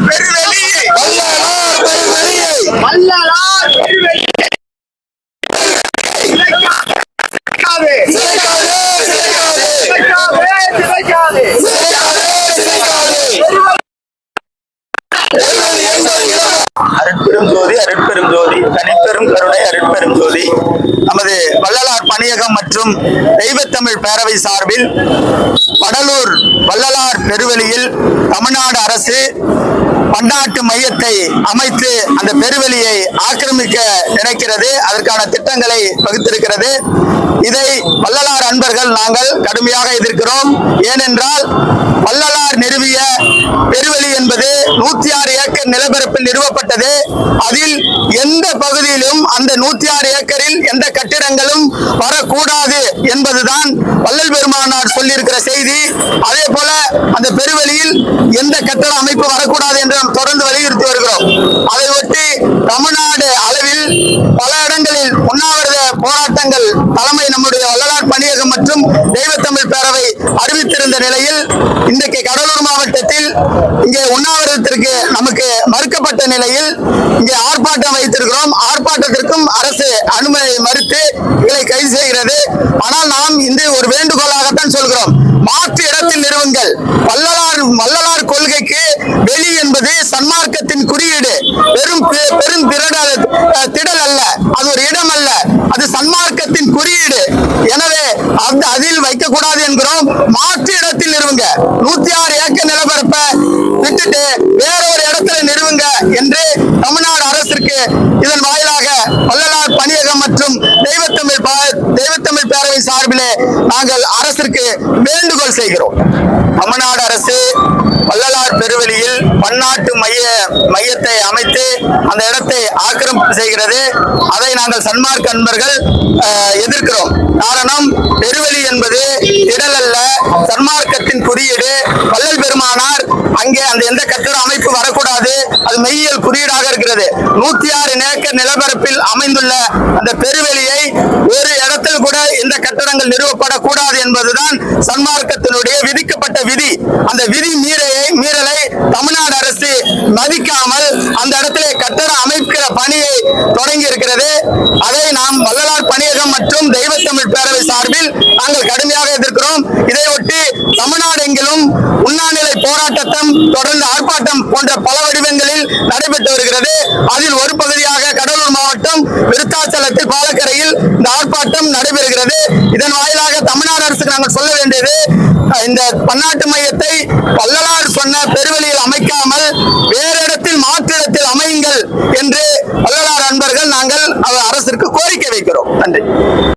பெருவெளியை அருட்பெரும் ஜோதி அருட்பெரும் ஜோதி தனிப்பெரும் கருணை அருட்பெரும் ஜோதி. நமது வள்ளலார் பணியகம் மற்றும் தெய்வத்தமிழ் பேரவை சார்பில் வடலூர் வள்ளலார் பெருவெளியில் தமிழ்நாடு அரசு பன்னாட்டு மையத்தை அமைத்து அந்த பெருவெளியை ஆக்கிரமிக்க நினைக்கிறது. அதற்கான திட்டங்களை வகுத்திருக்கிறது. இதை வள்ளலார் அன்பர்கள் நாங்கள் கடுமையாக எதிர்க்கிறோம். ஏனென்றால் வள்ளலார் நிறுவிய பெருவெளி என்பது 106 ஏக்கர் நிலப்பரப்பில் நிறுவப்பட்டது. அதில் எந்த பகுதியிலும் அந்த 106 ஏக்கரில் எந்த கட்டிடங்களும் வரக்கூடாது என்பதுதான் வள்ளல் பெருமானார் சொல்லியிருக்கிற செய்தி. அதே போல அந்த பெருவெளியில் எந்த கட்டட அமைப்பு வரக்கூடாது என்று நாம் தொடர்ந்து வலியுறுத்தி வருகிறோம். அதை ஒட்டி தமிழ்நாடு அளவில் பல இடங்களில் உண்ணாவிரத போராட்டங்கள் தலைமை நம்முடைய வள்ளலார் பணியகம் மற்றும் தெய்வத்தமிழ் பேரவை அறிவித்திருந்த நிலையில் இன்றைக்கு கடலூர் மாவட்டத்தில் இங்கே உண்ணாவிரதத்திற்கு நமக்கு மறுக்கப்பட்ட நிலையில் இங்கே ஆர்ப்பாட்டம் வைத்திருக்கிறோம். ஆர்ப்பாட்டத்திற்கும் அரசு அனுமதி மறுத்து இதை கைது செய்கிறது. ஆனால் நாம் இந்த ஒரு வேண்டுகோளாகத்தான் சொல்கிறோம், மாற்று இடத்தில் நிறுவுங்கள். வள்ளலார் கொள்கைக்கு வெளி என்பது சன்மார்க்கத்தின் குறியீடு, பெரும் திடல் அல்ல, அது ஒரு இடம் அல்ல, அது சன்மார்க்கத்தின் குறியீடு. எனவே அதில் வைக்கக்கூடாது என்கிறோம். மாற்று இடத்தில் நிறுவுங்க. 106 ஏக்கர் நிலப்பரப்பை விட்டுட்டு வேற ஒரு இடத்துல நிறுவுங்க என்று தமிழ்நாடு அரசிற்கு இதன் வாயிலாக வள்ளலார் பணியகம் மற்றும் தெய்வத்தமிழ் பேரவை சார்பிலே நாங்கள் அரசிற்கு வேண்டுகோள் செய்கிறோம். தமிழ்நாடு அரசு வள்ளலார் பெருவெளியில் பன்னாட்டு மையத்தை அமைத்து அந்த இடத்தை ஆக்கிரமிப்பு செய்கிறது. அதை நாங்கள் சன்மார்க்க அன்பர்கள் எதிர்க்கிறோம். காரணம், பெருவெளி என்பது திடல் அல்ல, சன்மார்க்கத்தின் குறியீடு. வள்ளல் பெருமானார் அங்கே அந்த எந்த கட்டட அமைப்பு வரக்கூடாது, அது மெய்யியல் குறியீடாக இருக்கிறது. 106 ஏக்கர் நிலப்பரப்பில் அமைந்துள்ள அந்த பெருவெளியை ஒரு இடத்தில் கூட எந்த கட்டடங்கள் நிறுவப்படக்கூடாது என்பதுதான் சன்மார்க்கத்தினுடைய விதிக்கப்பட்ட விதி. அந்த விதி மீறலை தமிழ்நாடு அரசு மதிக்காமல் அந்த இடத்திலே கட்டட அமைக்கிற பணியை தொடங்கி இருக்கிறது. அதை நாம் வள்ளலார் பணியகம் மற்றும் தெய்வத்தமிழ் பேரவை சார்பில் நாங்கள் கடுமையாக எதிர்க்கிறோம். இதையொட்டி தமிழ்நாடு எங்கிலும் உண்ணாநிலை போராட்டம், தொடர்ந்து ஆர்ப்பாட்டம் போன்ற பல வடிவங்களில் நடைபெற்று வருகிறது. அதில் ஒரு பகுதியாக கடலூர் மாவட்டம் விருத்தாச்சலத்தில் பாலக்கரையில் இந்த ஆர்ப்பாட்டம் நடைபெறுகிறது. இதன் வாயிலாக தமிழ்நாடு அரசுக்கு நாங்கள் சொல்ல வேண்டியது, இந்த பன்னாட்டு மையத்தை வள்ளலார் சொன்ன பெருவெளியில் அமைக்காமல் வேறு இடத்தில் மாற்று இடத்தில் அமையுங்கள் என்று